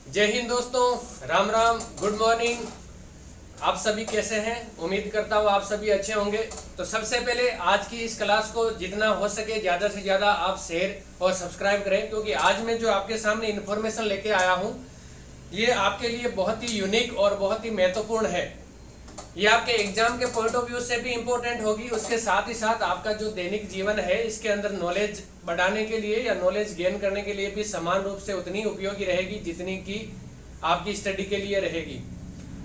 जय हिंद दोस्तों, Ram Ram, good morning. आप सभी कैसे हैं? उम्मीद करता हूँ आप सभी अच्छे होंगे। तो सबसे पहले आज की इस क्लास को जितना हो सके ज़्यादा से ज़्यादा आप शेयर और सब्सक्राइब करें, क्योंकि आज मैं जो आपके सामने इन्फॉर्मेशन लेके आया हूँ ये आपके लिए बहुत ही यूनिक और बहुत ही महत्वपूर्ण है। ये आपके एग्जाम के पॉइंट ऑफ व्यू से भी इम्पोर्टेंट होगी, उसके साथ ही साथ आपका जो दैनिक जीवन है इसके अंदर नॉलेज बढ़ाने के लिए या नॉलेज गेन करने के लिए भी समान रूप से उतनी उपयोगी रहेगी जितनी कि आपकी स्टडी के लिए रहेगी।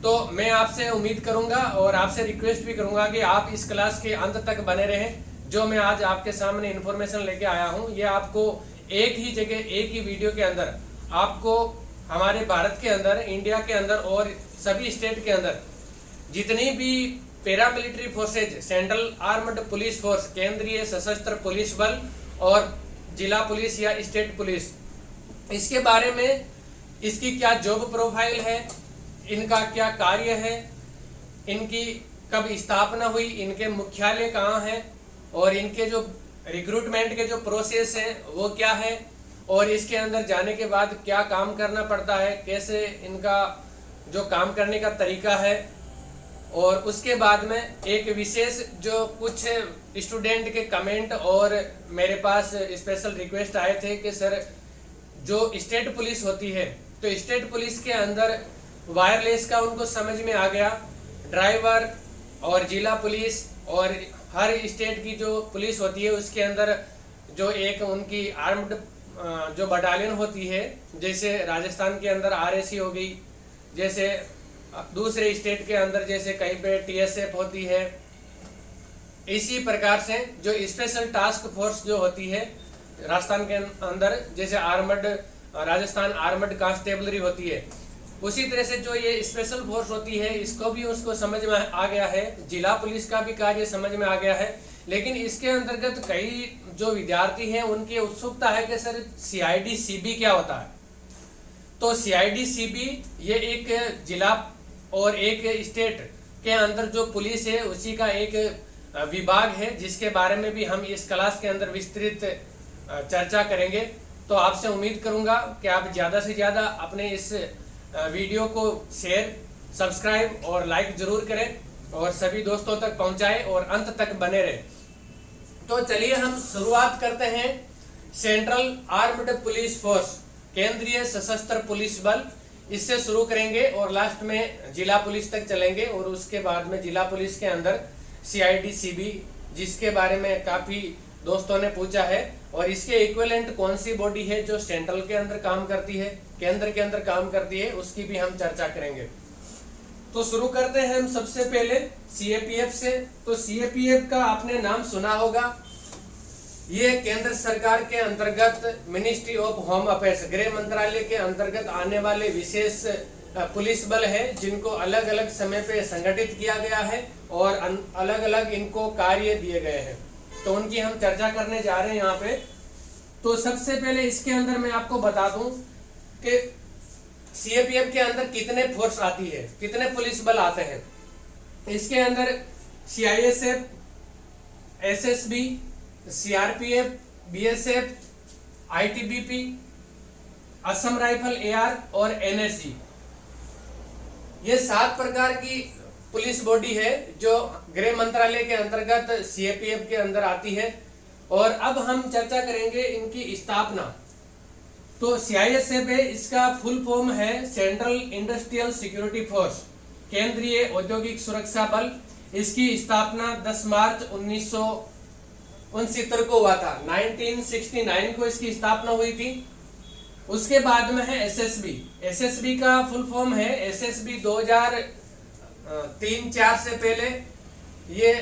तो मैं आपसे उम्मीद करूंगा और आपसे रिक्वेस्ट भी करूंगा कि आप इस क्लास के अंत तक बने रहें। जो मैं आज आपके सामने इन्फॉर्मेशन लेके आया हूं ये आपको एक ही जगह एक ही वीडियो के अंदर आपको हमारे भारत के अंदर, इंडिया के अंदर और सभी स्टेट के अंदर जितनी भी paramilitary forces, central armed police force, केंद्रीय सशस्त्र पुलिस बल और जिला पुलिस या स्टेट पुलिस, इसके बारे में इसकी क्या जॉब प्रोफाइल है, इनका क्या कार्य है, इनकी कब स्थापना हुई, इनके मुख्यालय कहाँ है और इनके जो रिक्रूटमेंट के जो प्रोसेस है वो क्या है और इसके अंदर जाने के बाद क्या काम करना पड़ता है, कैसे इनका जो काम करने का तरीका है। और उसके बाद में एक विशेष जो कुछ स्टूडेंट के कमेंट और मेरे पास स्पेशल रिक्वेस्ट आए थे कि सर जो स्टेट पुलिस होती है तो स्टेट पुलिस के अंदर वायरलेस का उनको समझ में आ गया, ड्राइवर और जिला पुलिस और हर स्टेट की जो पुलिस होती है उसके अंदर जो एक उनकी आर्म्ड जो बटालियन होती है, जैसे राजस्थान के अंदर आरएसी हो गई, जैसे दूसरे स्टेट के अंदर जैसे कहीं पे टीएसएफ होती है, इसी प्रकार से जो स्पेशल टास्क फोर्स जो होती है राजस्थान के अंदर, जैसे आर्मड राजस्थान आर्मड कांस्टेबलरी होती है, उसी तरह से जो ये स्पेशल फोर्स होती है इसको भी उसको समझ में आ गया है, जिला पुलिस का भी कार्य समझ में आ गया है। लेकिन इसके अंतर्गत कई जो विद्यार्थी हैं उनकी उत्सुकता है कि सर सीआईडी सीबी क्या होता है। तो सीआईडी सीबी ये एक जिला और एक स्टेट के अंदर जो पुलिस है उसी का एक विभाग है, जिसके बारे में भी हम इस क्लास के अंदर विस्तृत चर्चा करेंगे। तो आपसे उम्मीद करूंगा कि आप ज़्यादा से ज़्यादा अपने इस वीडियो को शेयर, सब्सक्राइब और लाइक जरूर करें और सभी दोस्तों तक पहुंचाएं और अंत तक बने रहें। तो चलिए हम शुरुआत करते हैं सेंट्रल आर्म्ड पुलिस फोर्स, केंद्रीय सशस्त्र पुलिस बल, इससे शुरू करेंगे और लास्ट में जिला पुलिस तक चलेंगे और उसके बाद में जिला पुलिस के अंदर सीआईडी सीबी, जिसके बारे में काफी दोस्तों ने पूछा है, और इसके इक्विवेलेंट कौन सी बॉडी है जो सेंट्रल के अंदर काम करती है, केंद्र के अंदर काम करती है, उसकी भी हम चर्चा करेंगे। तो शुरू करते हैं हम सबसे पहले सीएपीएफ से। तो सीएपीएफ का आपने नाम सुना होगा, ये केंद्र सरकार के अंतर्गत मिनिस्ट्री ऑफ होम अफेयर्स, गृह मंत्रालय के अंतर्गत आने वाले विशेष पुलिस बल है, जिनको अलग अलग समय पे संगठित किया गया है और अलग अलग इनको कार्य दिए गए हैं। तो उनकी हम चर्चा करने जा रहे हैं यहाँ पे। तो सबसे पहले इसके अंदर मैं आपको बता दूं कि सीएपीएफ के अंदर कितने फोर्स आती है, कितने पुलिस बल आते हैं। इसके अंदर CISF, SSB, CRPF, BSF, ITBP, Assam rifle AR और एनएसजी, ये 7 प्रकार की पुलिस बॉडी है जो गृह मंत्रालय के अंतर्गत सीएपीएफ के अंदर आती है। और अब हम चर्चा करेंगे इनकी स्थापना। तो सीआईएसएफ है, इसका फुल फॉर्म है सेंट्रल इंडस्ट्रियल सिक्योरिटी फोर्स, केंद्रीय औद्योगिक सुरक्षा बल। इसकी स्थापना 10 मार्च 1969 को हुआ था, 1969 को इसकी स्थापना हुई थी। उसके बाद में है एसएसबी। एसएसबी का फुल फॉर्म है एसएसबी 2003-04 से पहले ये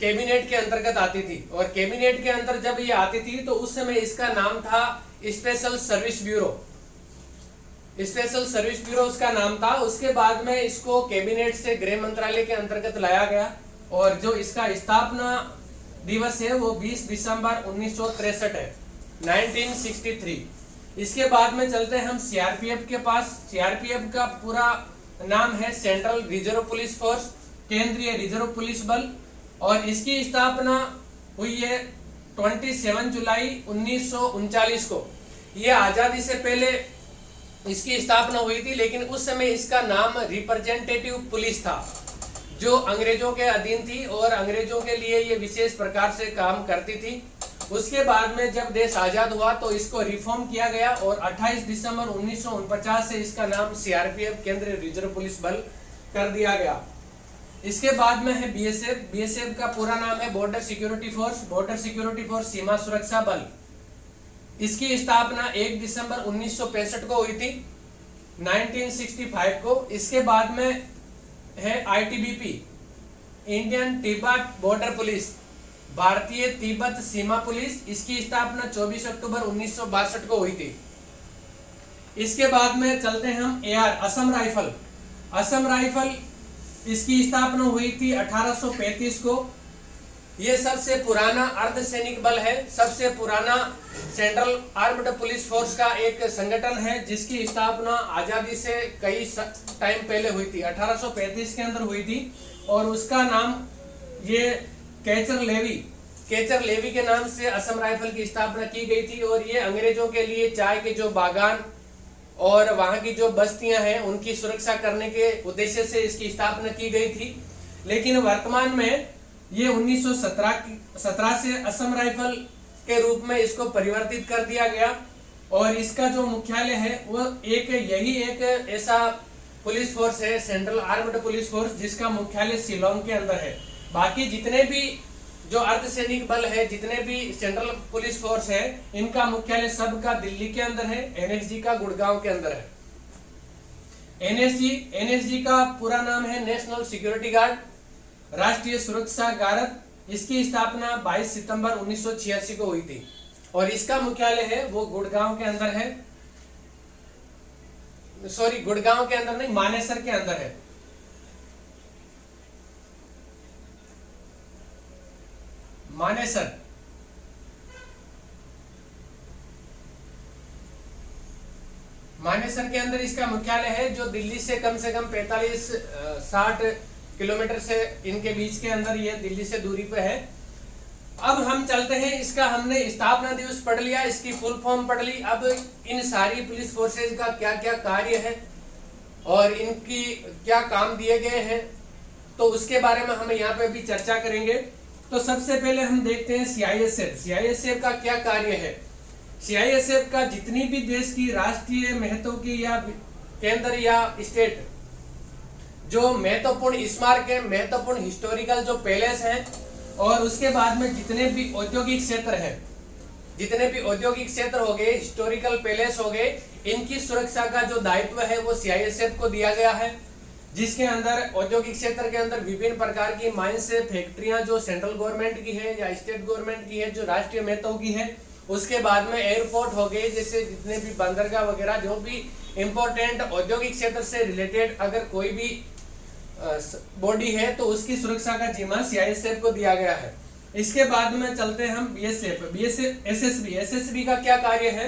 कैबिनेट के अंतर्गत आती थी, और कैबिनेट के अंदर जब ये आती थी तो उस समय इसका नाम था special service bureau, special service bureau उसका नाम था। उसके बाद में इसको कैबिनेट से गृह मंत्रालय के अंतर्गत लाया गया और जो इसका स्थापना दिवस है वो 20 दिसंबर 1963 है, 1963। इसके बाद में चलते हैं हम सीआरपीएफ के पास। सीआरपीएफ का पूरा नाम है सेंट्रल रिजर्व पुलिस फोर्स, केंद्रीय रिजर्व पुलिस बल, और इसकी स्थापना हुई है 27 जुलाई 1939 को। ये आजादी से पहले इसकी स्थापना हुई थी, लेकिन उस समय इसका नाम रिप्रेजेंटेटिव पुलिस था, जो अंग्रेजों के अधीन थी और अंग्रेजों के लिए ये विशेष प्रकार से काम करती थी। उसके बाद में जब देश आजाद हुआ तो इसको रिफॉर्म किया गया और 28 दिसंबर 1949 से इसका नाम सीआरपीएफ केंद्रीय रिजर्व पुलिस बल कर दिया गया। इसके बाद में है बीएसएफ। बीएसएफ का पूरा नाम है border security force, border security force सीमा सुरक्षा बल। इसकी स्थापना 1 दिसंबर 1965 को हुई थी, 1965 को। इसके बाद में है ITBP, Indian Tibet border police, भारतीय तिब्बत सीमा पुलिस। इसकी स्थापना 24 अक्टूबर 1962 को हुई थी। इसके बाद में चलते हैं हम AR, Assam rifle. Assam rifle इसकी स्थापना हुई थी 1835 को। यह सबसे पुराना अर्धसैनिक बल है, सबसे पुराना सेंट्रल आर्म्ड पुलिस फोर्स का एक संगठन है, जिसकी स्थापना आजादी से कई टाइम पहले हुई थी, 1835 के अंदर हुई थी। और उसका नाम ये कैचर लेवी के नाम से असम राइफल की स्थापना की गई थी। और ये अंग्रेजों के लिए चाय के जो बागान और वहां की जो बस्तियां हैं उनकी सुरक्षा करने के उद्देश्य से इसकी स्थापना की गई थी। लेकिन वर्तमान में ये 1917 से असम राइफल के रूप में इसको परिवर्तित कर दिया गया। और इसका जो मुख्यालय है वो यही एक ऐसा पुलिस फोर्स है, सेंट्रल आर्म्ड पुलिस फोर्स, जिसका मुख्यालय शिलोंग के अंदर है। बाकी जितने भी जो अर्धसैनिक बल है, जितने भी सेंट्रल पुलिस फोर्स है, इनका मुख्यालय सबका दिल्ली के अंदर है, एनएसजी का गुड़गांव के अंदर है। एनएसजी का पूरा नाम है नेशनल सिक्योरिटी गार्ड, राष्ट्रीय सुरक्षा गार्ड। इसकी स्थापना 22 सितंबर 1986 को हुई थी और इसका मुख्यालय है वो गुड़गांव के अंदर है, सॉरी गुड़गांव के अंदर नहीं, मानेसर के अंदर है। मानेसर के अंदर इसका मुख्यालय है, जो दिल्ली से कम 45-60 किलोमीटर से इनके बीच के अंदर ये दिल्ली से दूरी पे है। अब हम चलते हैं, इसका हमने स्थापना दिवस पढ़ लिया, इसकी फुल फॉर्म पढ़ ली। अब इन सारी पुलिस फोर्सेज का क्या क्या कार्य है और इनकी क्या काम दिए गए हैं, तो उसके बारे में हम यहाँ पे भी चर्चा करेंगे। तो सबसे पहले हम देखते हैं सीआईएसएफ। सीआईएसएफ का क्या कार्य है। सीआईएसएफ का जितनी भी देश की राष्ट्रीय महत्व की या केंद्र या स्टेट जो महत्वपूर्ण स्मारक है, महत्वपूर्ण हिस्टोरिकल जो पैलेस हैं, और उसके बाद में जितने भी औद्योगिक क्षेत्र हैं, जितने भी औद्योगिक क्षेत्र हो गए, हिस्टोरिकल पैलेस हो गए, इनकी सुरक्षा का जो दायित्व है वो सीआईएसएफ को दिया गया है। जिसके अंदर औद्योगिक क्षेत्र के अंदर विभिन्न प्रकार की माइंस से फैक्ट्रियां जो सेंट्रल गवर्नमेंट की है या स्टेट गवर्नमेंट की है, जो राष्ट्रीय महत्व की है। उसके बाद में एयरपोर्ट हो गए, जैसे जितने भी बंदरगाह वगैरह, जो भी इंपॉर्टेंट औद्योगिक क्षेत्र से रिलेटेड अगर कोई भी बॉडी है तो उसकी सुरक्षा का जिम्मा सीआईएसएफ को दिया गया है। इसके बाद में चलते हैं हम एसएसबी का क्या कार्य है।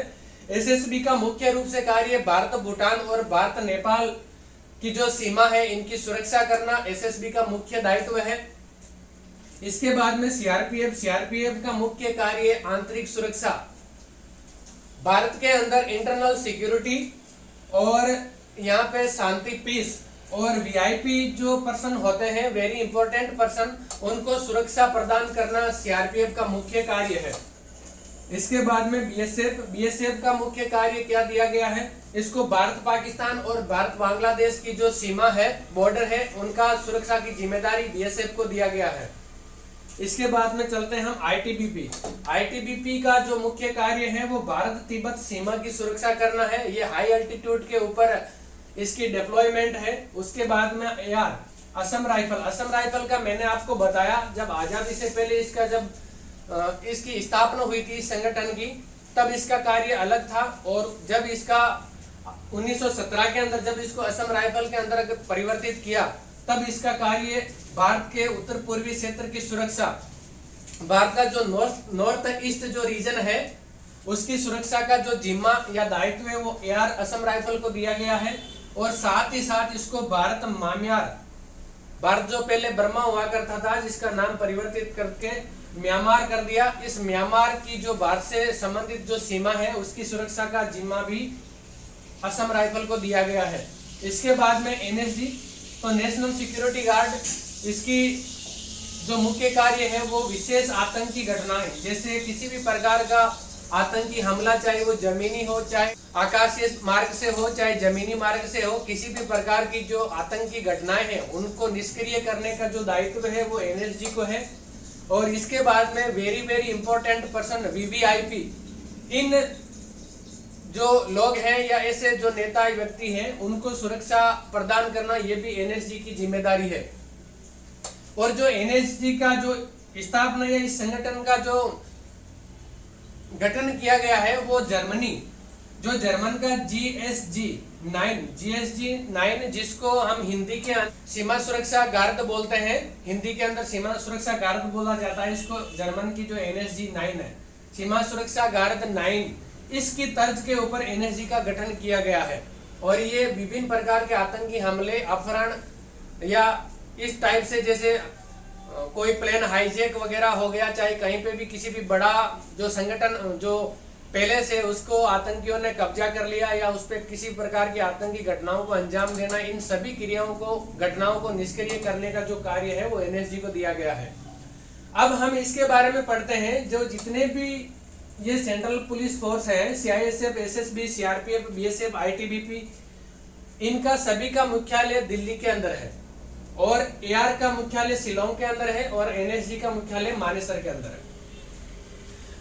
एसएसबी का मुख्य रूप से कार्य भारत भूटान और भारत नेपाल की जो सीमा है इनकी सुरक्षा करना एसएसबी का मुख्य दायित्व है। इसके बाद में सीआरपीएफ का मुख्य कार्य आंतरिक सुरक्षा, भारत के अंदर इंटरनल सिक्योरिटी और यहाँ पे शांति पीस, और वीआईपी जो पर्सन होते हैं, वेरी इंपॉर्टेंट पर्सन, उनको सुरक्षा प्रदान करना सीआरपीएफ का मुख्य कार्य है। इसके बाद में बीएसएफ का मुख्य कार्य क्या दिया गया है, इसको भारत पाकिस्तान और भारत बांग्लादेश की जो सीमा है, बॉर्डर है, उनका सुरक्षा की जिम्मेदारी बीएसएफ को दिया गया है। इसके बाद में चलते हैं हम आईटीबीपी का जो मुख्य कार्य है वो भारत तिब्बत सीमा की सुरक्षा करना है। ये हाई अल्टीट्यूड के ऊपर इसकी डिप्लॉयमेंट है। उसके बाद में एआर, असम राइफल का मैंने आपको बताया, जब आजादी से पहले इसका जब इसकी स्थापना हुई थी संगठन की, तब इसका कार्य अलग था। और जब इसका 1917 के अंदर जब इसको असम राइफल के अंदर परिवर्तित किया, तब इसका कार्य भारत के उत्तर पूर्वी क्षेत्र की सुरक्षा, भारत का जो नॉर्थ ईस्ट जो रीजन है उसकी सुरक्षा का जो जिम्मा या दायित्व है वो एआर असम राइफल को दिया गया है। और साथ ही साथ इसको भारत जो पहले बर्मा हुआ करता था, जिसका नाम परिवर्तित करके म्यांमार कर दिया, इस म्यांमार की जो भारत से संबंधित जो सीमा है उसकी सुरक्षा का जिम्मा भी असम राइफल को दिया गया है। इसके बाद में एनएसजी, तो नेशनल सिक्योरिटी गार्ड, इसकी जो मुख्य कार्य है वो विशेष आतंकी घटनाएं, जैसे किसी भी प्रकार का आतंकी हमला, चाहे वो जमीनी हो, चाहे आकाशीय मार्ग से हो, चाहे जमीनी मार्ग से हो, किसी भी प्रकार की जो आतंकी घटनाएं हैं उनको निष्क्रिय करने का जो दायित्व है वो एनएसजी को है। और इसके बाद में very very important person, VVIP, इन जो लोग हैं या ऐसे जो नेता व्यक्ति हैं उनको सुरक्षा प्रदान करना ये भी एनएसजी की जिम्मेदारी है। और जो एनएसजी का जो स्थापना या इस संगठन का जो गठन किया गया है वो जर्मनी, जो जर्मन का GSG-9, जिसको हम हिंदी के सीमा सुरक्षा गार्ड बोलते हैं, हिंदी के अंदर सीमा सुरक्षा गार्ड बोला जाता है इसको। जर्मन की जो NSG-9 है, सीमा सुरक्षा गार्ड 9, इसकी तर्ज के ऊपर एनएसजी का गठन किया गया है। और ये विभिन्न प्रकार के आतंकी हमले, अपहरण या इस टाइप से, जैसे कोई प्लेन हाईजैक वगैरह हो गया, चाहे कहीं पे भी किसी भी बड़ा जो संगठन जो पहले से उसको आतंकियों ने कब्जा कर लिया या उस पर किसी प्रकार की आतंकी घटनाओं को अंजाम देना, इन सभी क्रियाओं को, घटनाओं को निष्क्रिय करने का जो कार्य है वो एनएसजी को दिया गया है। अब हम इसके बारे में पढ़ते हैं। जो जितने भी ये सेंट्रल पुलिस फोर्स है, CISF, SSB, CRPF, BSF, ITBP, इनका सभी का मुख्यालय दिल्ली के अंदर है और एआर का मुख्यालय शिलोंग के अंदर है और एनएसजी का मुख्यालय मानेसर के अंदर है।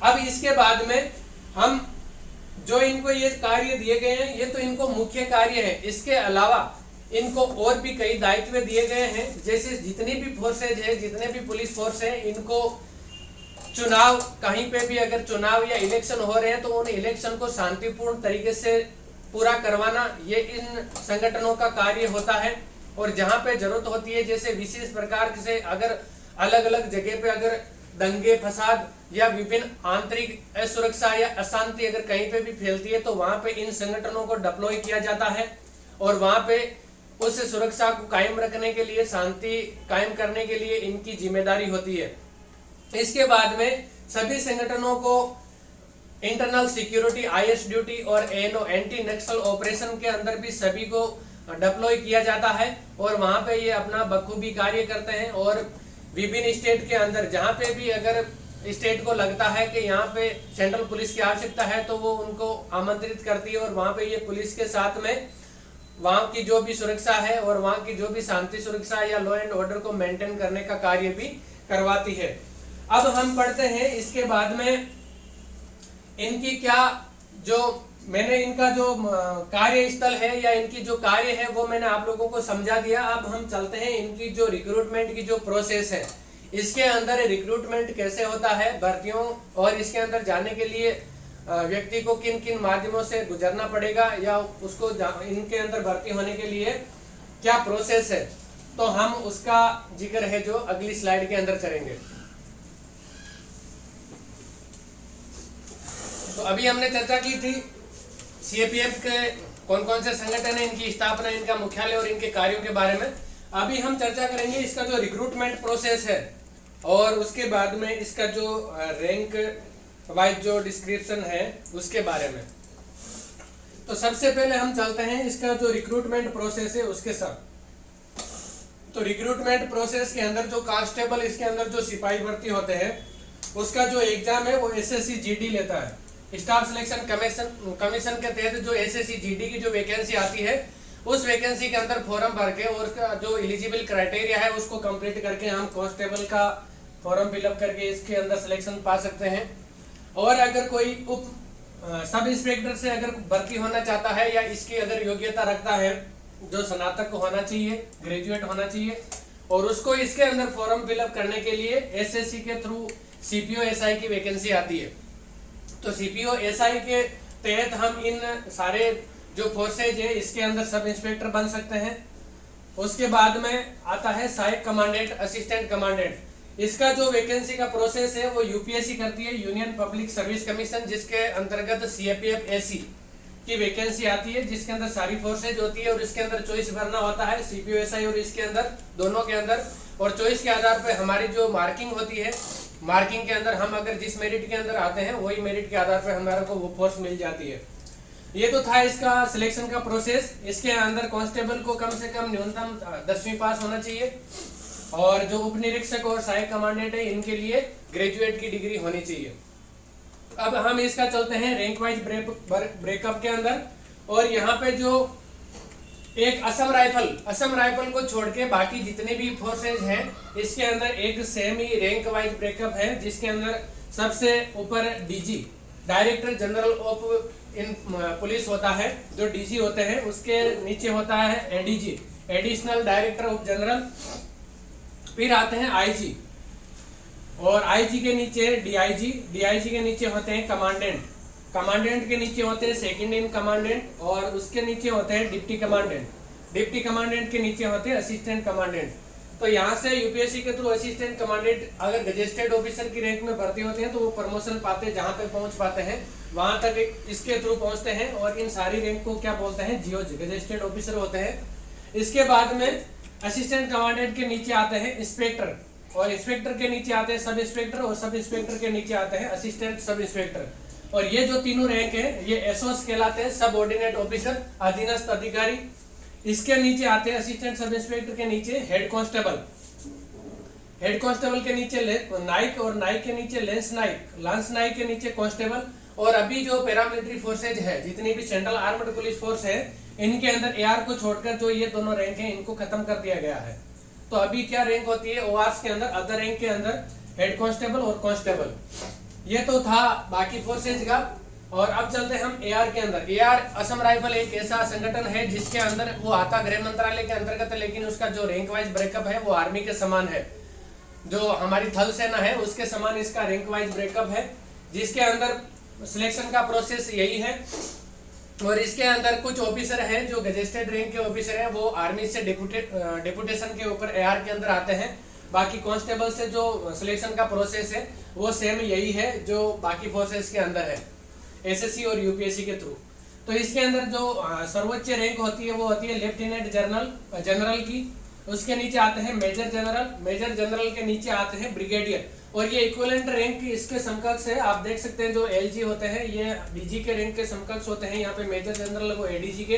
अब इसके बाद में हम जो इनको ये कार्य दिए गए हैं, ये तो इनको मुख्य कार्य है। इसके अलावा इनको और भी कई दायित्व दिए गए हैं, जैसे जितनी भी फोर्सेज है, जितने भी पुलिस फोर्स है, इनको चुनाव, कहीं पे भी अगर चुनाव या इलेक्शन हो रहे हैं तो उन इलेक्शन को शांतिपूर्ण तरीके से पूरा करवाना, ये इन संगठनों का कार्य होता है। और जहां पे जरूरत होती है, जैसे विशेष प्रकार से अगर अलग अलग जगह पे अगर दंगे फसाद या विभिन्न आंतरिक असुरक्षा या अशांति अगर कहीं पे भी फैलती है तो वहां पे इन संगठनों को डिप्लॉय किया जाता है और वहां पे उस सुरक्षा को कायम रखने के लिए, शांति कायम करने के लिए इनकी जिम्मेदारी होती है। इसके बाद में सभी संगठनों को इंटरनल सिक्योरिटी, आईएस ड्यूटी और एनओ, एंटी नक्सल ऑपरेशन के अंदर भी सभी को डिप्लॉय किया जाता है और वहां पे ये अपना बखूबी कार्य करते हैं। और विभिन्न स्टेट के अंदर जहां पे भी अगर स्टेट को लगता है कि यहाँ पे सेंट्रल पुलिस की आवश्यकता है तो वो उनको आमंत्रित करती है और वहां पे ये पुलिस के साथ में वहां की जो भी सुरक्षा है और वहां की जो भी शांति सुरक्षा या लॉ एंड ऑर्डर को मेंटेन करने का कार्य भी करवाती है। अब हम पढ़ते हैं इसके बाद में इनकी क्या, जो मैंने इनका जो कार्य स्थल है या इनकी जो कार्य है वो मैंने आप लोगों को समझा दिया। अब हम चलते हैं इनकी जो रिक्रूटमेंट की जो प्रोसेस है, इसके अंदर रिक्रूटमेंट कैसे होता है भर्तियों, और इसके अंदर जाने के लिए व्यक्ति को किन किन माध्यमों से गुजरना पड़ेगा या उसको इनके अंदर भर्ती होने के लिए क्या प्रोसेस है, तो हम उसका जिक्र है जो अगली स्लाइड के अंदर करेंगे। तो अभी हमने चर्चा की थी सीएपीएफ के कौन कौन से संगठन है, इनकी स्थापना, इनका मुख्यालय और इनके कार्यों के बारे में। अभी हम चर्चा करेंगे इसका जो रिक्रूटमेंट प्रोसेस है और उसके बाद में इसका जो रैंक वाइज जो डिस्क्रिप्शन है उसके बारे में। तो सबसे पहले हम चलते हैं इसका जो रिक्रूटमेंट प्रोसेस है उसके साथ। तो रिक्रूटमेंट प्रोसेस के अंदर जो कांस्टेबल, इसके अंदर जो सिपाही भर्ती होते हैं, उसका जो एग्जाम है वो एसएससी जीडी लेता है। स्टाफ सिलेक्शन कमीशन के तहत जो एसएससी जीडी की जो वैकेंसी आती है, उस वैकेंसी के अंदर फॉर्म भर के और उसका जो एलिजिबल क्राइटेरिया है उसको कंप्लीट करके हम कांस्टेबल का फॉर्म फिलअप करके इसके अंदर सिलेक्शन पा सकते हैं। और अगर कोई उप सब इंस्पेक्टर से अगर भर्ती होना चाहता है या इसकी अगर योग्यता रखता है, जो स्नातक होना चाहिए, ग्रेजुएट होना चाहिए, और उसको इसके अंदर फॉर्म फिलअप करने के लिए एसएससी के थ्रू सीपीओ एसआई की वैकेंसी आती है। तो सीपीओ एसआई के तहत हम इन सारे जो फोर्सेज है इसके अंदर सब इंस्पेक्टर बन सकते हैं। उसके बाद में आता है सहायक कमांडेंट, असिस्टेंट कमांडेंट। इसका जो वैकेंसी का प्रोसेस है वो यूपीएससी करती है, यूनियन पब्लिक सर्विस कमीशन, जिसके अंतर्गत सीएपीएफ एसी की वैकेंसी आती है, जिसके अंदर सारी फोर्सेज होती है और इसके अंदर चॉइस भरना होता है सीपीओ एसआई और इसके अंदर, दोनों के अंदर। और चॉइस के आधार पर हमारी जो मार्किंग होती है, मार्किंग के अंदर हम अगर जिस मेरिट के अंदर आते हैं वही मेरिट के आधार पर हमारे को वो फोर्स मिल जाती है। ये तो था इसका सिलेक्शन का प्रोसेस। इसके अंदर कांस्टेबल को कम से कम न्यूनतम 10वीं पास होना चाहिए और जो उप निरीक्षक और सहायक कमांडेंट है इनके लिए ग्रेजुएट की डिग्री होनी चाहिए। अब हम इसका चलते हैं रैंक वाइज ब्रेकअप के अंदर। और यहाँ पे जो एक असम राइफल को छोड़ के बाकी जितने भी फोर्सेज हैं इसके अंदर एक सेम ही रैंक वाइज ब्रेकअप है, जिसके अंदर सबसे ऊपर DG director general of in police होता है, जो डीजी होते हैं। उसके नीचे होता है ADG additional director of general, फिर आते हैं आईजी और आईजी के नीचे डीआईजी के नीचे होते हैं कमांडेंट के नीचे होते हैं सेकंड इन कमांडेंट और उसके नीचे होते हैं डिप्टी कमांडेंट के नीचे होते हैं असिस्टेंट कमांडेंट। तो यहाँ से यूपीएससी के थ्रू असिस्टेंट कमांडेंट अगर गजेस्टेड ऑफिसर की रैंक में भर्ती होते हैं तो वो प्रमोशन पाते हैं, जहां तक पहुंच पाते हैं वहां तक इसके थ्रू पहुंचते हैं। और इन सारी रैंक को क्या बोलते हैं, जीओज गजेस्टेड ऑफिसर होते हैं। इसके बाद में असिस्टेंट कमांडेंट के नीचे आते हैं इंस्पेक्टर और इंस्पेक्टर के नीचे आते हैं सब इंस्पेक्टर और सब इंस्पेक्टर के नीचे आते हैं असिस्टेंट सब इंस्पेक्टर। और ये जो तीनों रैंक है ये एसओस कहलाते हैं, सब ऑर्डिनेट ऑफिसर अधीनस्थ अधिकारी। इसके नीचे आते हैं असिस्टेंट सब इंस्पेक्टर के नीचे हेड कांस्टेबल के नीचे नाइक और नाइक के नीचे लांस नाइक के नीचे कांस्टेबल। और अभी जो पैरामिलिट्री फोर्सेज है जितनी भी सेंट्रल आर्म्ड पुलिस फोर्स है इनके अंदर एआर को छोड़कर जो ये दोनों रैंक है इनको खत्म कर दिया गया है। तो अभी क्या रैंक होती है ओआरस के अंदर, अदर रैंक के अंदर हेड कांस्टेबल और कांस्टेबल। ये तो था बाकी फोर्सेज का। और अब चलते हैं हम एआर के अंदर। एआर असम राइफल एक ऐसा संगठन है जिसके अंदर वो आता गृह मंत्रालय के अंतर्गत है, लेकिन उसका जो रैंक वाइज ब्रेकअप है वो आर्मी के समान है। जो हमारी थल सेना है उसके समान इसका रैंक वाइज ब्रेकअप है, जिसके अंदर सिलेक्शन का प्रोसेस यही है। और इसके अंदर कुछ ऑफिसर हैं जो गजेस्टेड रैंक के ऑफिसर हैं, वो आर्मी से डेपुटेशन के ऊपर एआर के अंदर आते हैं। बाकी कांस्टेबल से जो सिलेक्शन का प्रोसेस है वो सेम यही है जो बाकी फोर्सेस के अंदर है, एसएससी और यूपीएससी के थ्रू। तो इसके अंदर जो सर्वोच्च रैंक होती है वो होती है लेफ्टिनेंट जनरल की। उसके नीचे आते हैं मेजर जनरल के नीचे आते हैं ब्रिगेडियर। और ये इक्विवेलेंट रैंक इसके समकक्ष है। आप देख सकते हैं जो एलजी होते हैं ये डीजी के रैंक के समकक्ष होते हैं। यहाँ पे मेजर जनरल वो एडीजी के,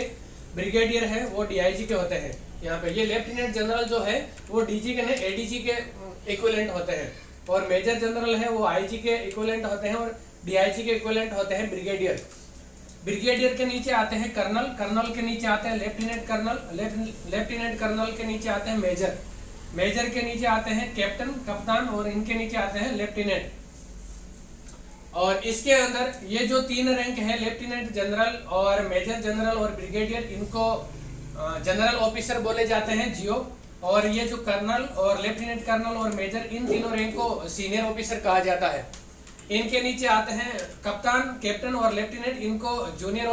ब्रिगेडियर है वो डीआईजी के होते हैं। यहाँ पे ये लेफ्टिनेंट जनरल जो है वो डीजी के एडीजी के इक्विवेलेंट होते हैं और मेजर जनरल है वो आईजी के इक्विवेलेंट होते हैं और डीआईजी के इक्विवेलेंट होते हैं ब्रिगेडियर के नीचे आते हैं कर्नल के नीचे आते हैं लेफ्टिनेंट कर्नल के नीचे आते हैं मेजर के नीचे आते हैं कप्तान और इनके नीचे आते हैं लेफ्टिनेंट। और इसके अंदर ये जो तीन रैंक है लेफ्टिनेंट जनरल और मेजर जनरल और ब्रिगेडियर, इनको जनरल ऑफिसर बोले जाते हैं जीओ। और ये जो कर्नल और लेफ्टिनेंट कर्नल और मेजर, इन तीनों रैंक को सीनियर ऑफिसर कहा जाता है। इनके नीचे आते हैं कैप्टन और लेफ्टिनेंट, इनको जूनियर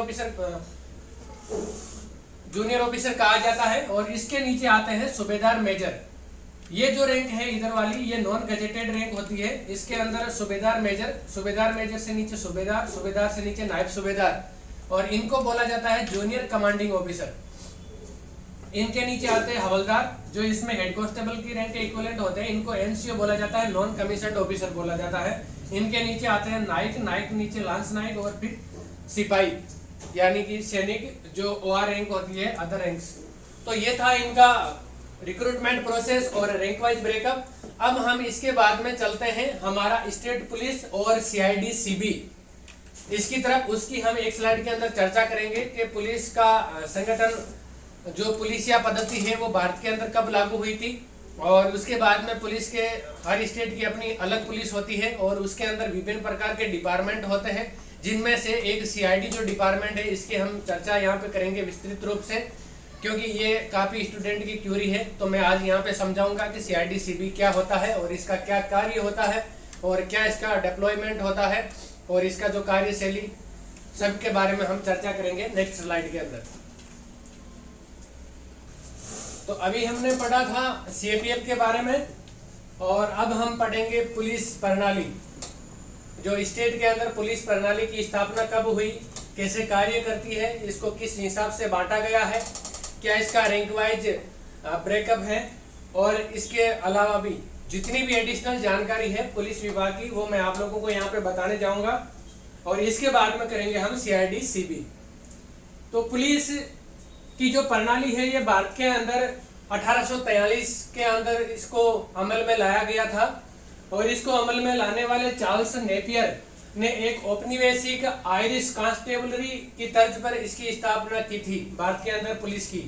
ऑफिसर कहा जाता है। और इसके नीचे आते हैं सूबेदार मेजर। ये जो रैंक है इधर वाली ये नॉन गजेटेड रैंक होती है। इसके अंदर सूबेदार मेजर से नीचे सूबेदार से नीचे नायब सूबेदार, और इनको बोला जाता है जूनियर कमांडिंग ऑफिसर। इनके नीचे आते हैं हवलदार, जो इसमें हेड कांस्टेबल की रैंक के इक्विवेलेंट होते हैं, इनको एनसीओ बोला जाता है, नॉन कमीशन्ड ऑफिसर बोला जाता है। इनके नीचे आते हैं नाइक नीचे लांस नाइक और फिर सिपाही यानी कि सैनिक, जो ओआर रैंक होती है, अदर रैंक्स। तो ये था इनका रिक्रूटमेंट प्रोसेस और रैंक वाइज ब्रेकअप। अब हम इसके बाद में चलते हैं हमारा स्टेट पुलिस और सीआईडी सीबी इसकी तरफ। उसकी हम एक स्लाइड के अंदर चर्चा करेंगे कि पुलिस का संगठन, जो पुलिसिया पद्धति है वो भारत के अंदर कब लागू हुई थी। और उसके बाद में पुलिस के हर स्टेट की अपनी अलग पुलिस होती है और उसके अंदर विभिन्न प्रकार के डिपार्टमेंट होते हैं, जिनमें से एक सीआईडी जो डिपार्टमेंट है इसकी हम चर्चा यहाँ पे करेंगे विस्तृत रूप से, क्योंकि ये काफी स्टूडेंट की क्यूरी है। तो मैं आज यहाँ पे समझाऊंगा कि सीआईडी सीबी क्या होता है और इसका क्या कार्य होता है और क्या इसका डिप्लॉयमेंट होता है और इसका जो कार्यशैली, सब के बारे में हम चर्चा करेंगे नेक्स्ट स्लाइड के अंदर। तो अभी हमने पढ़ा था सीएपीएफ के बारे में और अब हम पढ़ेंगे पुलिस प्रणाली। जो स्टेट के अंदर पुलिस प्रणाली की स्थापना कब हुई, कैसे कार्य करती है, इसको किस हिसाब से बांटा गया है, क्या इसका रैंक वाइज ब्रेकअप है, और इसके अलावा भी जितनी भी एडिशनल जानकारी है पुलिस विभाग की वो मैं आप लोगों को यहाँ पे बताने जाऊंगा। और इसके बाद में करेंगे हम सीआईडी सीबी। तो पुलिस की जो प्रणाली है ये भारत के अंदर 1843 के अंदर इसको अमल में लाया गया था और इसको अमल में लाने वाले चार्ल्स नेपियर ने एक औपनिवेशिक आयरिश कांस्टेबलरी की तर्ज पर इसकी स्थापना की थी भारत के अंदर पुलिस की।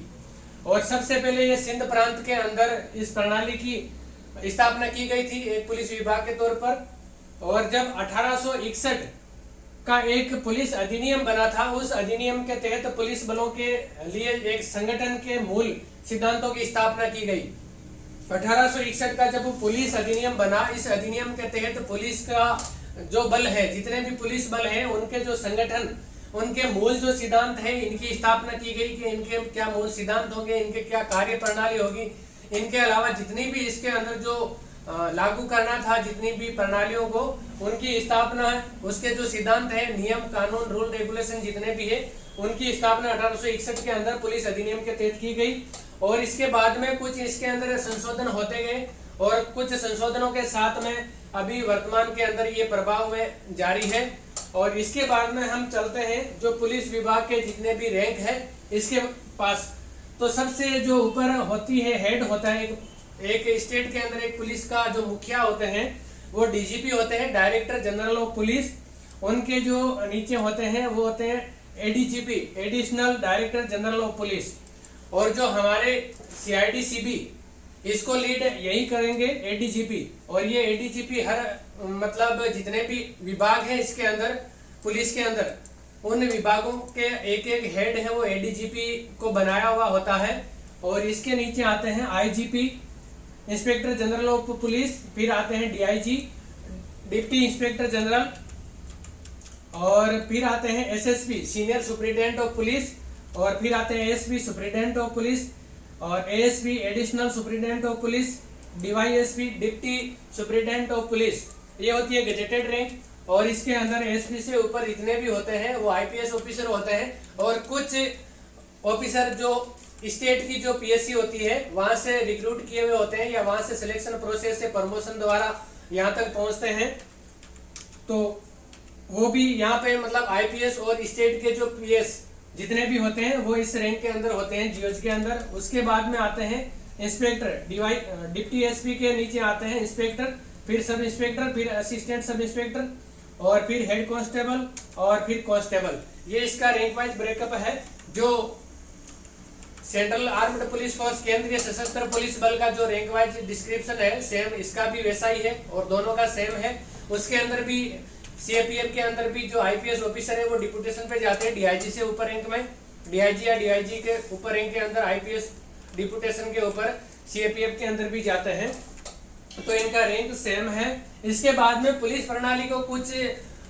और सबसे पहले ये सिंध प्रांत के अंदर इस प्रणाली की स्थापना की गई थी एक पुलिस विभाग के तौर पर। और जब 1861 का एक पुलिस अधिनियम बना था, उस अधिनियम के तहत पुलिस बलों के लिए एक संगठन के मूल सिद्धांतों की स्थापना की गई। 1861 का जब पुलिस अधिनियम बना, इस अधिनियम के तहत पुलिस का जो बल है, जितने भी पुलिस बल हैं, उनके जो संगठन, उनके मूल जो सिद्धांत है, इनकी स्थापना की गई कि इनके क्या मूल सिद्धांत होंगे, इनके क्या कार्य प्रणाली होगी। इनके अलावा जितनी भी इसके अंदर जो लागू करना था, जितनी भी प्रणालियों को, उनकी स्थापना है, उसके जो सिद्धांत है, नियम कानून रूल रेगुलेशन जितने भी है, उनकी स्थापना 1861 के अंदर पुलिस अधिनियम के तहत की गई। और इसके बाद में कुछ इसके अंदर संशोधन होते गए और कुछ संशोधनों के साथ में अभी वर्तमान के अंदर ये प्रभाव में जारी है। और इसके बाद में हम चलते हैं जो पुलिस विभाग के जितने भी रैंक है इसके पास। तो सबसे जो ऊपर होती है, हेड होता है, एक स्टेट के अंदर एक पुलिस का जो मुखिया होते हैं वो डीजीपी होते हैं, डायरेक्टर जनरल ऑफ पुलिस। उनके जो नीचे होते हैं वो होते हैं ADGP, additional director general of police. और जो हमारे सीआईडी सीबी, इसको लीड यही करेंगे एडीजीपी। और ये एडीजीपी हर मतलब जितने भी विभाग हैं इसके अंदर पुलिस के अंदर, उन विभागों के एक एक हेड है वो एडीजीपी को बनाया हुआ होता है। और इसके नीचे आते हैं IGP, inspector general of police, फिर आते हैं डीआईजी, डिप्टी इंस्पेक्टर जनरल, और फिर आते हैं SSP, senior superintendent of police, और फिर आते हैं एएसपी, सुपरिटेंडेंट ऑफ पुलिस, और ASP, additional superintendent of police, DYSP, deputy superintendent of police. ये होती है गजेटेड रैंक। और इसके अंदर एएसपी से ऊपर जितने भी होते हैं वो आईपीएस ऑफिसर होते हैं। और कुछ ऑफिसर जो स्टेट की जो पीएससी होती है वहां से रिक्रूट किए हुए होते हैं या वहां से सिलेक्शन प्रोसेस से प्रमोशन द्वारा यहाँ तक पहुंचते हैं, तो वो भी यहाँ पे मतलब आईपीएस और स्टेट के जो पीएस जितने भी होते हैं वो इस रैंक के अंदर होते हैं, जीओज के अंदर। उसके बाद में आते हैं इंस्पेक्टर, डिप्टी एसपी के नीचे आते हैं इंस्पेक्टर, फिर सब इंस्पेक्टर, फिर असिस्टेंट सब इंस्पेक्टर, और फिर हेड कांस्टेबल, और फिर कांस्टेबल। ये इसका रैंक वाइज ब्रेकअप है। जो सेंट्रल आर्म्ड पुलिस फोर्स, केंद्रीय सशस्त्र पुलिस बल का जो रैंक वाइज डिस्क्रिप्शन है सेम इसका भी वैसा ही है और दोनों का सेम है। उसके अंदर भी सीएपीएफ के अंदर भी जो आईपीएस ऑफिसर है वो डिप्यूटेशन पे जाते हैं डीआईजी से ऊपर रैंक में, डीआईजी या डीआईजी के ऊपर रैंक के अंदर आईपीएस डिप्यूटेशन के ऊपर सीएपीएफ के अंदर भी जाते हैं। तो इनका रैंक सेम है। इसके बाद में पुलिस प्रणाली को कुछ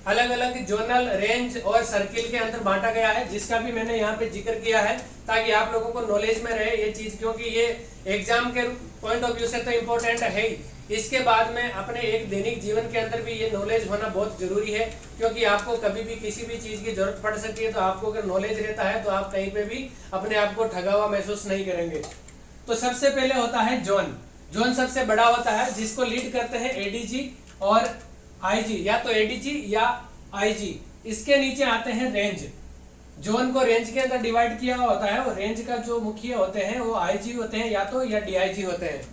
अलग अलग जोनल, रेंज और सर्किल के अंदर बांटा गया है, जिसका भी मैंने यहाँ पे जिक्र किया है ताकि आप लोगों को नॉलेज में रहे ये चीज, क्योंकि ये एग्जाम के पॉइंट ऑफ व्यू से तो इम्पोर्टेंट है ही। इसके बाद में अपने एक दैनिक जीवन के अंदर भी ये नॉलेज होना बहुत जरूरी है, क्योंकि आपको कभी भी किसी भी चीज की जरूरत पड़ सकती है। तो आपको अगर नॉलेज रहता है तो आप कहीं पे भी अपने आप को ठगा हुआ महसूस नहीं करेंगे। तो सबसे पहले होता है जोन। जोन सबसे बड़ा होता है जिसको लीड करते हैं एडीजी और आईजी, या तो एडीजी या आईजी। इसके नीचे आते हैं रेंज। जोन को रेंज के अंदर डिवाइड किया होता है और रेंज का जो मुखिया होते हैं वो आईजी होते हैं या तो या डीआईजी होते हैं।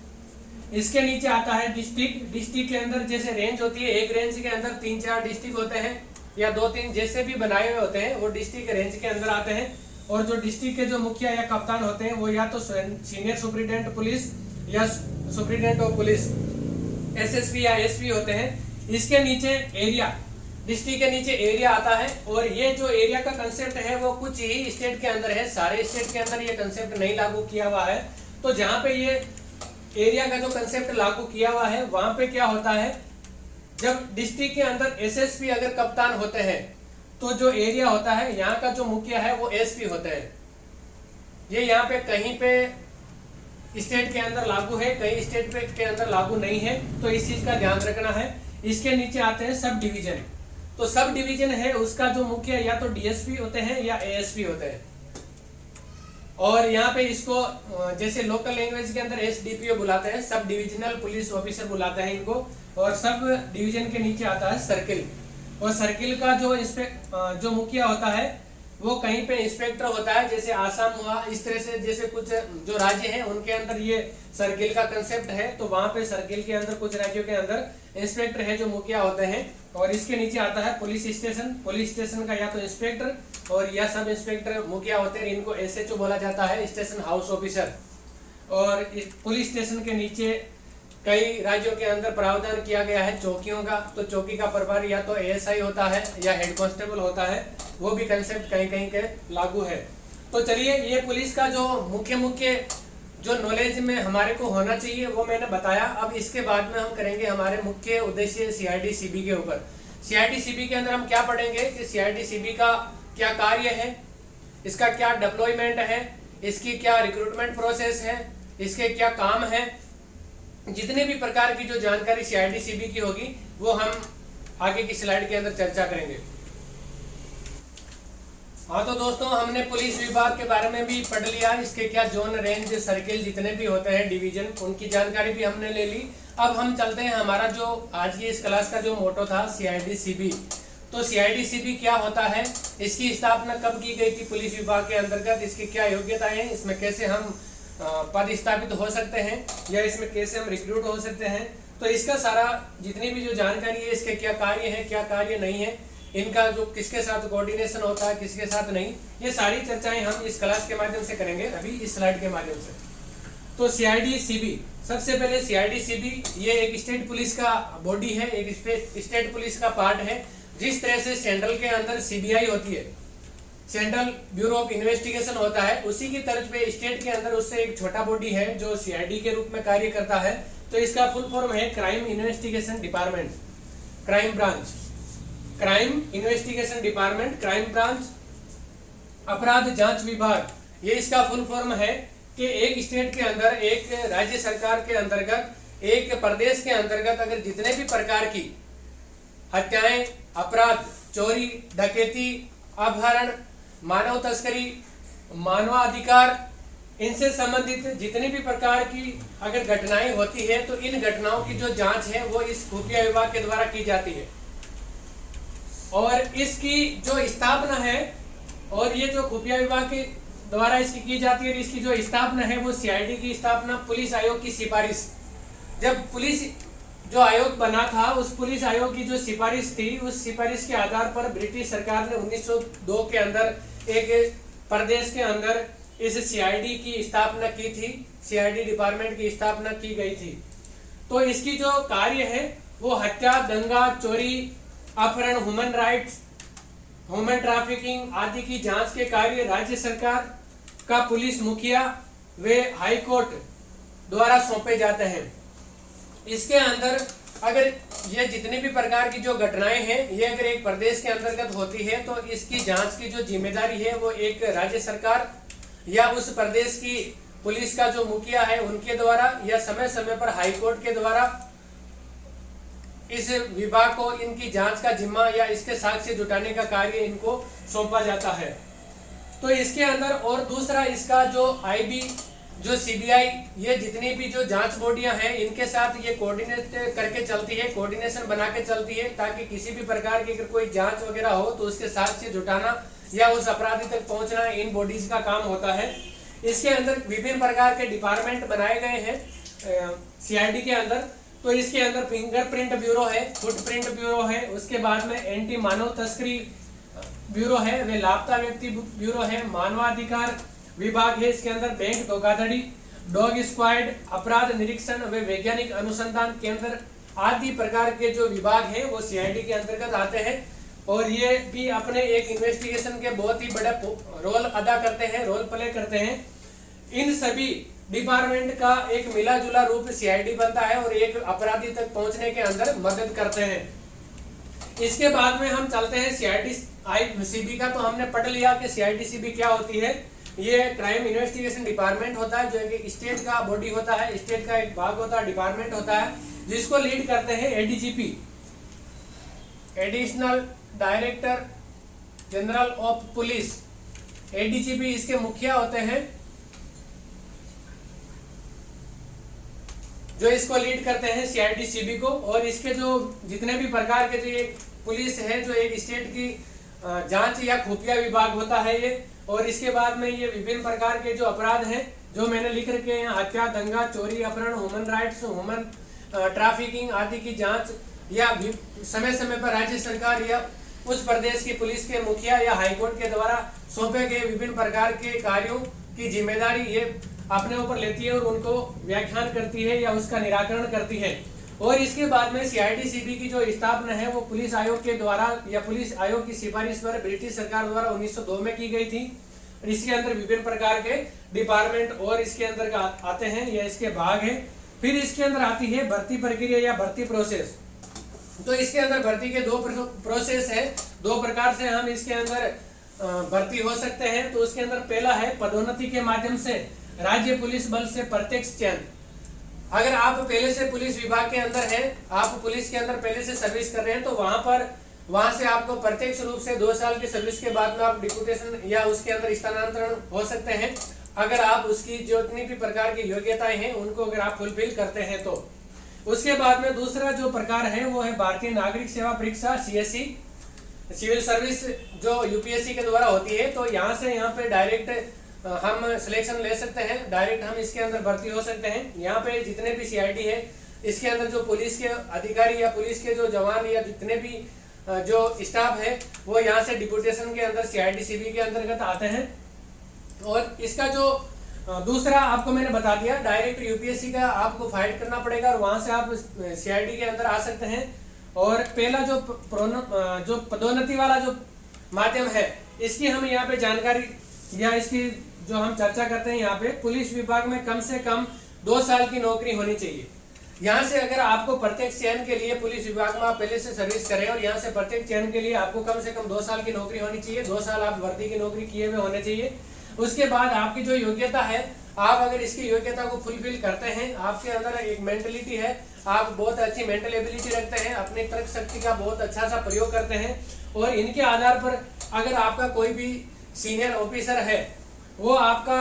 इसके नीचे आता है डिस्ट्रिक्ट। डिस्ट्रिक्ट के अंदर जैसे रेंज होती है, एक रेंज के अंदर 3-4 डिस्ट्रिक्ट होते हैं या 2-3 जैसे भी बनाए हुए होते हैं वो डिस्ट्रिक्ट रेंज के अंदर आते हैं। और जो डिस्ट्रिक्ट के जो मुखिया या कप्तान होते हैं वो या तो सीनियर सुपरिटेंडेंट पुलिस या सुपरिटेंडेंट ऑफ पुलिस, एसएसपी या एसपी होते हैं। इसके नीचे एरिया, डिस्ट्रिक्ट के नीचे एरिया आता है। और ये जो एरिया का कंसेप्ट है वो कुछ ही स्टेट के अंदर है, सारे स्टेट के अंदर ये कंसेप्ट नहीं लागू किया हुआ है। तो जहाँ पे ये एरिया का जो कंसेप्ट लागू किया हुआ है वहां पे क्या होता है, जब डिस्ट्रिक्ट के अंदर एसएसपी अगर कप्तान होते हैं तो जो एरिया होता है यहाँ का जो मुखिया है वो एसपी होते हैं। ये यहाँ पे कहीं पे स्टेट के अंदर लागू है, कई स्टेट पे के अंदर लागू नहीं है, तो इस चीज का ध्यान रखना है। इसके नीचे आते हैं सब डिवीजन। तो सब डिवीजन है उसका जो मुखिया या तो डीएसपी होते हैं या एएसपी होते हैं। और यहाँ पे इसको जैसे लोकल लैंग्वेज के अंदर एसडीपीओ बुलाते हैं, सब डिविजनल पुलिस ऑफिसर बुलाते हैं इनको। और सब डिवीजन के नीचे आता है सर्किल। और सर्किल का जो मुखिया होता है वो कहीं पे इंस्पेक्टर होता है, जैसे आसाम हुआ, इस तरह से जैसे कुछ जो राज्य हैं उनके अंदर ये सर्किल का कंसेप्ट है, तो वहां पे सर्किल के अंदर कुछ राज्यों के अंदर इंस्पेक्टर है जो मुखिया होते हैं। और इसके नीचे आता है पुलिस स्टेशन। पुलिस स्टेशन का या तो इंस्पेक्टर और या सब इंस्पेक्टर मुखिया होते हैं, इनको एसएचओ बोला जाता है, स्टेशन हाउस ऑफिसर। और इस पुलिस स्टेशन के नीचे कई राज्यों के अंदर प्रावधान किया गया है चौकियों का, तो चौकी का प्रभारी या तो एएसआई होता है या हेड कांस्टेबल होता है, वो भी कंसेप्ट कहीं कहीं के लागू है। तो चलिए, ये पुलिस का जो मुख्य जो नॉलेज में हमारे को होना चाहिए वो मैंने बताया। अब इसके बाद में हम करेंगे हमारे मुख्य उद्देश्य सीआईडी सीबी के ऊपर। सीआईडी सीबी के अंदर हम क्या पढ़ेंगे कि सीआईडी सीबी का क्या कार्य है, इसका क्या डिप्लॉयमेंट है, इसकी क्या रिक्रूटमेंट प्रोसेस है, इसके क्या काम है, जितने भी प्रकार की जो जानकारी सीआईडी सीबी की होगी वो हम आगे की स्लाइड के अंदर चर्चा करेंगे। हाँ, तो दोस्तों हमने पुलिस विभाग के बारे में भी पढ़ लिया, इसके क्या जोन, रेंज, सर्किल जितने भी होते हैं, डिवीजन, उनकी जानकारी भी हमने ले ली। अब हम चलते हैं, हमारा जो आज की इस क्लास का जो मोटो था सीआईडी सीबी। तो सीआईडी सीबी क्या होता है, इसकी स्थापना कब की गई थी पुलिस विभाग के अंतर्गत, इसकी क्या योग्यताएं हैं, इसमें कैसे हम पद स्थापित हो सकते हैं या इसमें कैसे हम रिक्रूट हो सकते हैं, तो इसका सारा जितनी भी जो जानकारी है, इसके क्या कार्य है, क्या कार्य नहीं है, इनका जो किसके साथ कोऑर्डिनेशन होता है, किसके साथ नहीं, ये सारी चर्चाएं हम इस क्लास के माध्यम से करेंगे अभी इस स्लाइड के माध्यम से। तो सीआईडी सीबी, सबसे पहले सीआईडी सीबी ये एक स्टेट पुलिस का बॉडी है, एक स्टेट पुलिस का पार्ट है। जिस तरह से सेंट्रल के अंदर सीबीआई होती है, सेंट्रल ब्यूरो ऑफ इन्वेस्टिगेशन होता है, उसी की तर्ज पे स्टेट के अंदर उससे एक छोटा बॉडी है जो सीआईडी के रूप में कार्य करता है। तो इसका फुल फॉर्म है crime investigation department, crime branch, crime investigation department, crime branch, अपराध जांच विभाग, ये इसका फुल फॉर्म है कि एक स्टेट के अंदर, एक राज्य सरकार के अंतर्गत, एक प्रदेश के अंतर्गत अगर जितने भी प्रकार की हत्याएं, अपराध, चोरी, डकैती, अपहरण, मानव तस्करी, मानवाधिकार, इनसे संबंधित जितनी भी प्रकार की अगर घटनाएं होती है तो इन घटनाओं की जो जांच है वो इस खुफिया विभाग के द्वारा की जाती है। और इसकी जो स्थापना है, और ये जो खुफिया विभाग के द्वारा इसकी की जाती है, इसकी जो स्थापना है वो सीआईडी की स्थापना पुलिस आयोग की सिफारिश, जब पुलिस जो आयोग बना था उस पुलिस आयोग की जो सिफारिश थी, उस सिफारिश के आधार पर ब्रिटिश सरकार ने 1902 के अंदर एक प्रदेश के अंदर इस सीआईडी की स्थापना की थी, सीआईडी डिपार्टमेंट की स्थापना की गई थी। तो इसकी जो कार्य है वो हत्या, दंगा, चोरी, अपहरण, ह्यूमन राइट्स, ह्यूमन ट्रैफिकिंग आदि की जांच के कार्य राज्य सरकार का पुलिस मुखिया वे हाई कोर्ट द्वारा सौंपे जाते हैं। इसके अंदर अगर ये जितनी भी प्रकार की जो घटनाएं हैं ये अगर एक प्रदेश के अंतर्गत होती है तो इसकी जांच की जो जिम्मेदारी है वो एक राज्य सरकार या उस प्रदेश की पुलिस का जो मुखिया है उनके द्वारा या समय समय पर हाई कोर्ट के द्वारा इस विभाग को इनकी जांच का जिम्मा या इसके साक्ष्य जुटाने का कार्य इनको सौंपा जाता है। तो इसके अंदर और दूसरा इसका जो आईबी, जो सीबीआई, ये जितनी भी जो जांच बॉडियां हैं इनके साथ ये कोऑर्डिनेट करके चलती है, कोऑर्डिनेशन बना के चलती है, ताकि किसी भी प्रकार की अगर कोई जांच वगैरह हो तो उसके साक्ष्य जुटाना या उस अपराधी तक पहुंचना इन बॉडीज का काम होता है। इसके अंदर विभिन्न प्रकार के डिपार्टमेंट बनाए गए हैं सीआईडी के अंदर। तो इसके अंदर फिंगरप्रिंट ब्यूरो है, फुटप्रिंट ब्यूरो है, उसके बाद में एंटी मानव तस्करी ब्यूरो है, वे लापता व्यक्ति ब्यूरो है, मानवाधिकार विभाग है, इसके अंदर बैंक धोखाधड़ी, डॉग स्क्वाड, अपराध निरीक्षण व वैज्ञानिक अनुसंधान केंद्र आदि प्रकार के जो विभाग हैं वो सीआईडी के अंतर्गत आते हैं। और ये भी अपने एक इन्वेस्टिगेशन के बहुत ही बड़ा रोल अदा करते हैं, रोल प्ले करते हैं। इन सभी डिपार्टमेंट का एक मिला जुला रूप सीआईडी बनता है और एक अपराधी तक पहुंचने के अंदर मदद करते हैं। इसके बाद में हम चलते हैं सीआईडी सीबी का। तो हमने पढ़ लिया कि सीआईडी सीबी क्या होती है। ये क्राइम इन्वेस्टिगेशन डिपार्टमेंट होता है जो एक स्टेट का बॉडी होता है, स्टेट का एक भाग होता है, डिपार्टमेंट होता है, जिसको लीड करते हैं ADGP, additional director general of police, ADGP इसके मुखिया होते हैं जो इसको लीड करते हैं सीआईडी सीबी को। और इसके जो जितने भी प्रकार के जो एक पुलिस है जो एक स्टेट की जांच या खुफिया विभाग होता है ये। और इसके बाद में ये विभिन्न प्रकार के जो अपराध हैं जो मैंने लिख रखे हैं, हत्या, दंगा, चोरी, अपहरण, ह्यूमन राइट्स, ह्यूमन ट्रैफिकिंग आदि की जांच या समय समय पर राज्य सरकार या उस प्रदेश की पुलिस के मुखिया या हाईकोर्ट के द्वारा सौंपे गए विभिन्न प्रकार के कार्यों की जिम्मेदारी ये अपने ऊपर लेती है और उनको व्याख्यान करती है या उसका निराकरण करती है। और इसके बाद में सीआईडी-सीबी की जो स्थापना है वो पुलिस आयोग के द्वारा या पुलिस आयोग की सिफारिश पर ब्रिटिश सरकार द्वारा 1902 में की गई थी। इसके अंदर विभिन्न प्रकार के डिपार्टमेंट और इसके अंदर आते हैं या इसके भाग हैं। फिर इसके अंदर आती है भर्ती प्रक्रिया या भर्ती प्रोसेस। तो इसके अंदर भर्ती के दो प्रोसेस है, दो प्रकार से हम इसके अंदर भर्ती हो सकते हैं। तो उसके अंदर पहला है पदोन्नति के माध्यम से राज्य पुलिस बल से प्रत्यक्ष चयन। अगर आप पहले से पुलिस विभाग के अंदर हैं, आप पुलिस के अंदर पहले से सर्विस कर रहे हैं, तो वहां से आपको प्रत्यक्ष रूप से 2 साल की सर्विस के बाद में आप डिप्यूटेशन या उसके अंदर स्थानांतरण हो सकते हैं, अगर आप उसकी जितनी भी प्रकार की योग्यताएं हैं उनको अगर आप फुलफिल करते हैं तो। उसके बाद में दूसरा जो प्रकार है वो है भारतीय नागरिक सेवा परीक्षा CSE, सिविल सर्विस जो यूपीएससी के द्वारा होती है। तो यहाँ पे डायरेक्ट हम सिलेक्शन ले सकते हैं, डायरेक्ट हम इसके अंदर भर्ती हो सकते हैं। यहाँ पे जितने भी सीआईडी है इसके अंदर जो पुलिस के अधिकारी या पुलिस के जो जवान या जितने भी जो स्टाफ है वो यहाँ से डिप्यूटेशन के अंदर सीआईडी-सीबी के अंतर्गत आते हैं। और इसका जो दूसरा आपको मैंने बता दिया, डायरेक्ट यूपीएससी का आपको फाइट करना पड़ेगा और वहां से आप सीआईडी के अंदर आ सकते हैं। और पहला जो पदोन्नति वाला जो माध्यम है इसकी हम यहाँ पे जानकारी या इसकी जो हम चर्चा करते हैं, यहाँ पे पुलिस विभाग में कम से कम 2 साल की नौकरी होनी चाहिए। यहाँ से अगर आपको प्रत्यक्ष चयन के लिए पुलिस विभाग में आप पहले से सर्विस करें और यहाँ से प्रत्यक्ष चयन के लिए आपको कम से कम 2 साल की नौकरी होनी चाहिए, 2 साल आप वर्दी की नौकरी किए हुए होने चाहिए। उसके बाद आपकी जो योग्यता है, आप अगर इसकी योग्यता को फुलफिल करते हैं, आपके अंदर एक मेंटलिटी है, आप बहुत अच्छी मेंटल एबिलिटी रखते हैं, अपने तर्क शक्ति का बहुत अच्छा सा प्रयोग करते हैं और इनके आधार पर अगर आपका कोई भी सीनियर ऑफिसर है वो आपका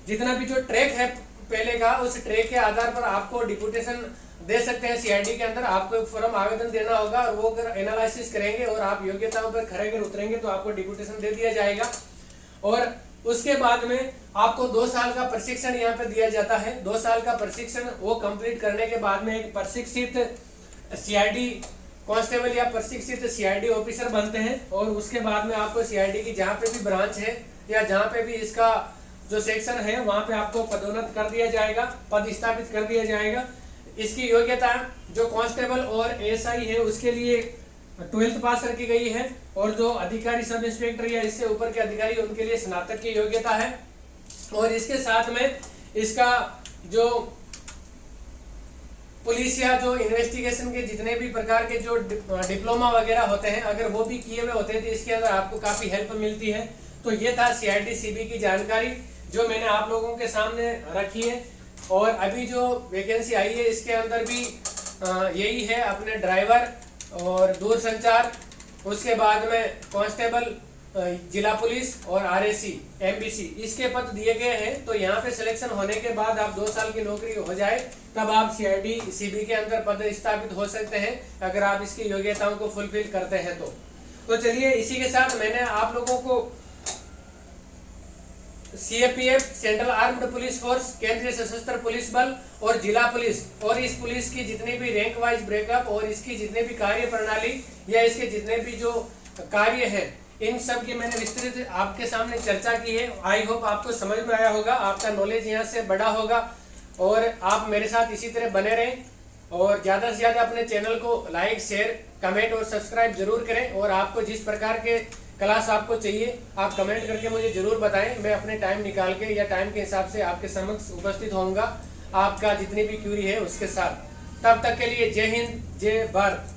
जितना भी जो ट्रैक है पहले का, उस ट्रैक के आधार पर आपको डिप्यूटेशन दे सकते हैं। सीआईडी के अंदर आपको एक फॉर्म आवेदन देना होगा और वो अगर एनालिसिस करेंगे और आप योग्यताओं पर खरे कर उतरेंगे तो आपको डिप्यूटेशन दे दिया जाएगा। और उसके बाद में आपको 2 साल का प्रशिक्षण यहाँ पे दिया जाता है। 2 साल का प्रशिक्षण वो कंप्लीट करने के बाद में एक प्रशिक्षित सीआईडी कांस्टेबल या प्रशिक्षित सीआईडी ऑफिसर बनते हैं। और उसके बाद में आपको सीआईडी की जहाँ पे भी ब्रांच है या जहाँ पे भी इसका जो सेक्शन है वहाँ पे आपको पदोन्नत कर दिया जाएगा, पद स्थापित कर दिया जाएगा। इसकी योग्यता जो कांस्टेबल और एएसआई है उसके लिए 12th पास रखी गई है और जो अधिकारी सब इंस्पेक्टर या इससे ऊपर के अधिकारी उनके लिए स्नातक की योग्यता है। और इसके साथ में इसका जो पुलिस या जो इन्वेस्टिगेशन के जितने भी प्रकार के जो डिप्लोमा वगैरह होते हैं अगर वो भी किए हुए होते हैं तो इसके अंदर आपको काफी हेल्प मिलती है। तो ये था सीआईडी-सीबी की जानकारी जो मैंने आप लोगों के सामने रखी है। और अभी जो वैकेंसी आई है इसके अंदर भी यही है, अपने ड्राइवर और दूरसंचार, उसके बाद में कांस्टेबल, जिला पुलिस और आरएसी, एमबीसी इसके पद दिए गए हैं। तो यहाँ पे सिलेक्शन होने के बाद आप 2 साल की नौकरी हो जाए तब आप सीआईडी-सीबी के अंदर पद स्थापित हो सकते हैं अगर आप इसकी योग्यताओं को फुलफिल करते हैं तो चलिए इसी के साथ मैंने आप लोगों को CAPF, central armed police force, केंद्रीय सशस्त्र पुलिस बल और जिला पुलिस और इस पुलिस की जितने भी रैंक वाइज ब्रेकअप और इसकी जितने भी कार्य प्रणाली या इसके जितने भी जो कार्य हैं इन सब की मैंने विस्तृत आपके सामने चर्चा की है। आई होप आपको समझ में आया होगा, आपका नॉलेज यहाँ से बढ़ा होगा और आप मेरे साथ इसी तरह बने रहें और ज़्यादा से ज़्यादा अपने चैनल को लाइक, शेयर, कमेंट और सब्सक्राइब जरूर करें। और आपको जिस प्रकार के क्लास आपको चाहिए आप कमेंट करके मुझे जरूर बताएं, मैं अपने टाइम निकाल के या टाइम के हिसाब से आपके समक्ष उपस्थित होऊंगा आपका जितनी भी क्यूरी है उसके साथ। तब तक के लिए जय हिंद, जय भारत।